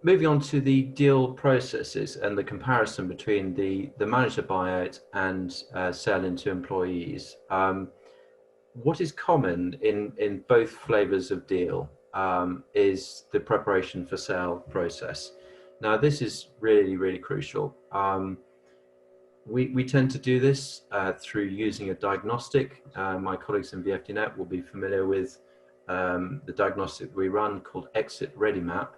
moving on to the deal processes and the comparison between the manager buyout and sale into employees. What is common in both flavors of deal is the preparation for sale process. Now, this is really, really crucial. We tend to do this through using a diagnostic. My colleagues in VFDNet will be familiar with the diagnostic we run called Exit Ready Map,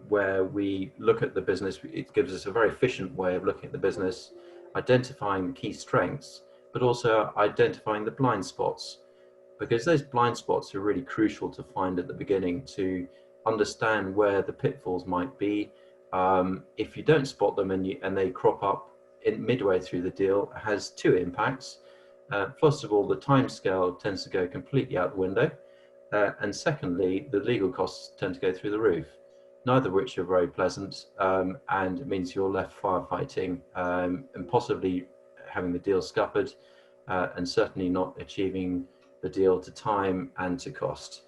where we look at the business. It gives us a very efficient way of looking at the business, identifying the key strengths, but also identifying the blind spots, because those blind spots are really crucial to find at the beginning to understand where the pitfalls might be. If you don't spot them and they crop up midway through the deal, it has two impacts. First of all, the timescale tends to go completely out the window. And secondly, the legal costs tend to go through the roof, neither of which are very pleasant, and it means you're left firefighting and possibly having the deal scuppered, and certainly not achieving the deal to time and to cost,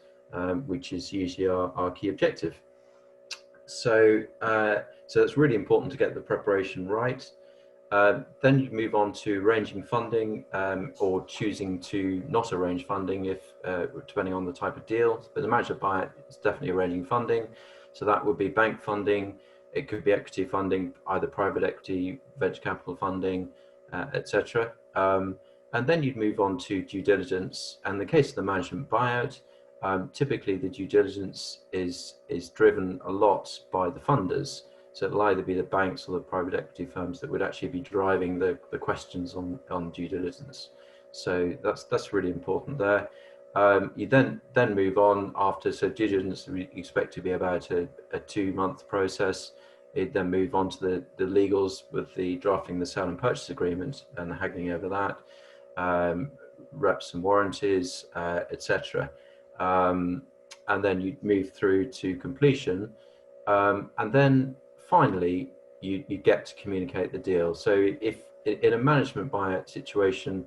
which is usually our key objective. So it's really important to get the preparation right. Then you move on to arranging funding, or choosing to not arrange funding if depending on the type of deal. But the manager buyout is definitely arranging funding. So that would be bank funding. It could be equity funding, either private equity, venture capital funding, etc. And then you'd move on to due diligence. And in the case of the management buyout, typically the due diligence is driven a lot by the funders. So it'll either be the banks or the private equity firms that would actually be driving the questions on due diligence. So that's really important there. You then move on after, so due diligence we expect to be about a 2-month process. It then move on to the legals with the drafting the sale and purchase agreement and the haggling over that, reps and warranties, etc. And then you move through to completion, and then finally you get to communicate the deal. So if in a management buyout situation,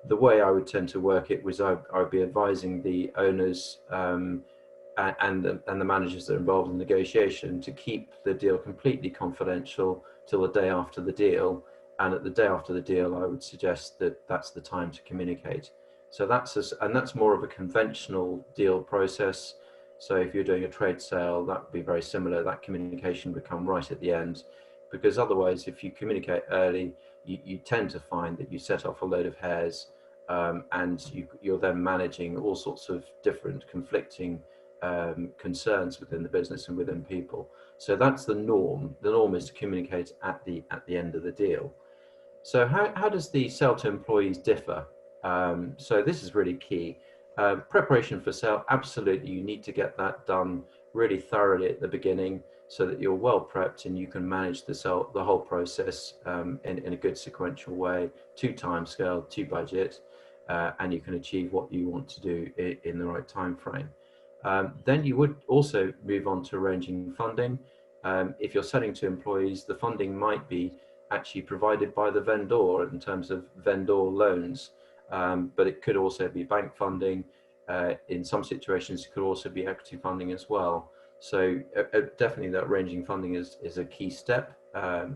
the way I would tend to work it was I would be advising the owners and the managers that are involved in negotiation to keep the deal completely confidential till the day after the deal. And at the day after the deal, I would suggest that that's the time to communicate. So that's more of a conventional deal process. So if you're doing a trade sale, that would be very similar. That communication would come right at the end, because otherwise, if you communicate early, you tend to find that you set off a load of hares, and you're then managing all sorts of different conflicting concerns within the business and within people. So that's the norm. The norm is to communicate at the end of the deal. So how does the sale to employees differ? So this is really key. Preparation for sale, absolutely, you need to get that done really thoroughly at the beginning so that you're well prepped and you can manage the whole process in a good sequential way, to timescale, to budget, and you can achieve what you want to do in the right time frame. Then you would also move on to arranging funding. If you're selling to employees, the funding might be actually provided by the vendor in terms of vendor loans. But it could also be bank funding. In some situations, it could also be equity funding as well. So definitely that arranging funding is a key step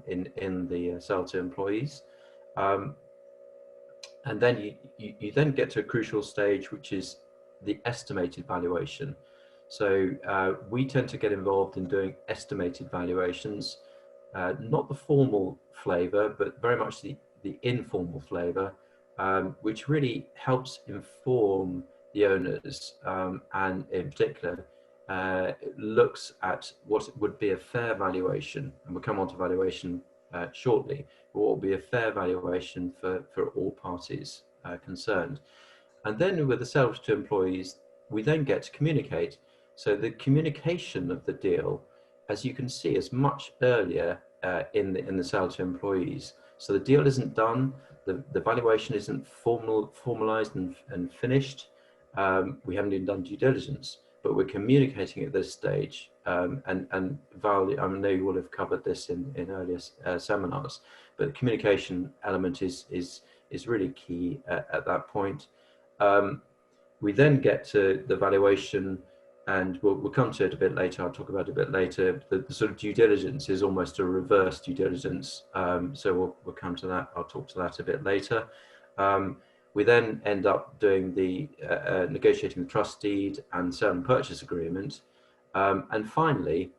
in the sale to employees. And then you then get to a crucial stage, which is the estimated valuation. So we tend to get involved in doing estimated valuations, not the formal flavor, but very much the informal flavor. Which really helps inform the owners, and in particular looks at what would be a fair valuation, and we'll come on to valuation shortly, but what will be a fair valuation for all parties concerned. And then with the sales to employees, we then get to communicate. So the communication of the deal, as you can see, is much earlier in the sale to employees. So the deal isn't done. The valuation isn't formalized and finished. We haven't even done due diligence, but we're communicating at this stage. And Val, I know you will have covered this in earlier seminars, but the communication element is really key at that point. We then get to the valuation, and we'll come to it a bit later. I'll talk about it a bit later. The sort of due diligence is almost a reverse due diligence. So we'll come to that. I'll talk to that a bit later. We then end up doing the negotiating the trust deed and sale and purchase agreement. And finally,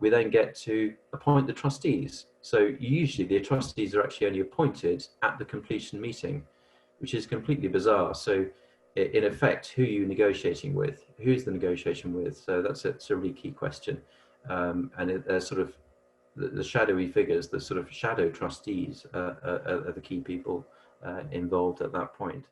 we then get to appoint the trustees. So usually the trustees are actually only appointed at the completion meeting, which is completely bizarre. So in effect, who are you negotiating with? Who's the negotiation with? So that's a really key question. And they're sort of the shadowy figures, the sort of shadow trustees are the key people involved at that point.